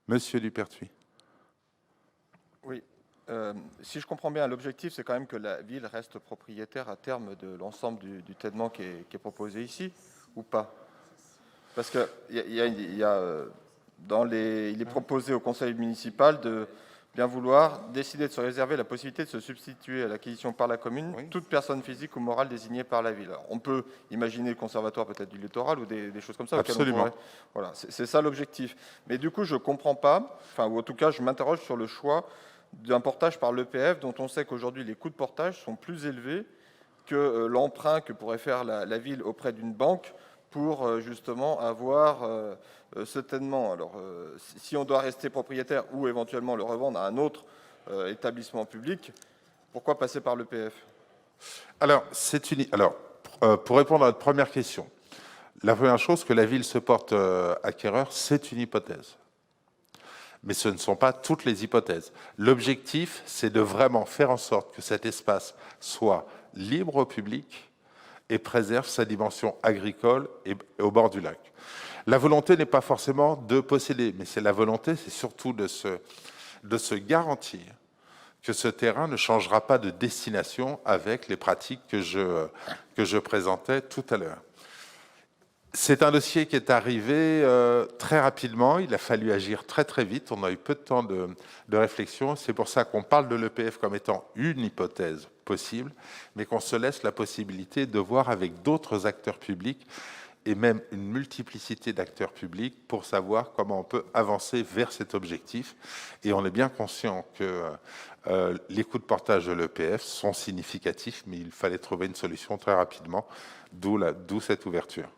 Monsieur Dupertuis. Oui. Si je comprends bien, l'objectif, c'est quand même que la ville reste propriétaire à terme de l'ensemble du tènement qui est proposé ici, ou pas? Parce que il est proposé au conseil municipal de bien vouloir décider de se réserver la possibilité de se substituer à l'acquisition par la commune, Oui. toute personne physique ou morale désignée par la ville. Alors, on peut imaginer le conservatoire peut-être du littoral ou des choses comme ça. Absolument. Voilà, c'est ça l'objectif. Mais du coup, je comprends pas, enfin, ou en tout cas, je m'interroge sur le choix d'un portage par l'EPF, dont on sait qu'aujourd'hui les coûts de portage sont plus élevés que l'emprunt que pourrait faire la ville auprès d'une banque pour justement avoir ce tènement. Alors, si on doit rester propriétaire ou éventuellement le revendre à un autre établissement public, pourquoi passer par l'EPF? Alors, pour répondre à votre première question, la première chose, que la ville se porte acquéreur, c'est une hypothèse. Mais ce ne sont pas toutes les hypothèses. L'objectif, c'est de vraiment faire en sorte que cet espace soit libre au public et préserve sa dimension agricole et au bord du lac. La volonté n'est pas forcément de posséder, mais c'est la volonté, c'est surtout de se garantir que ce terrain ne changera pas de destination avec les pratiques que je présentais tout à l'heure. C'est un dossier qui est arrivé très rapidement, il a fallu agir très très vite, on a eu peu de temps de réflexion, c'est pour ça qu'on parle de l'EPF comme étant une hypothèse possible, mais qu'on se laisse la possibilité de voir avec d'autres acteurs publics et même une multiplicité d'acteurs publics pour savoir comment on peut avancer vers cet objectif. Et on est bien conscient que les coûts de portage de l'EPF sont significatifs, mais il fallait trouver une solution très rapidement, d'où cette ouverture.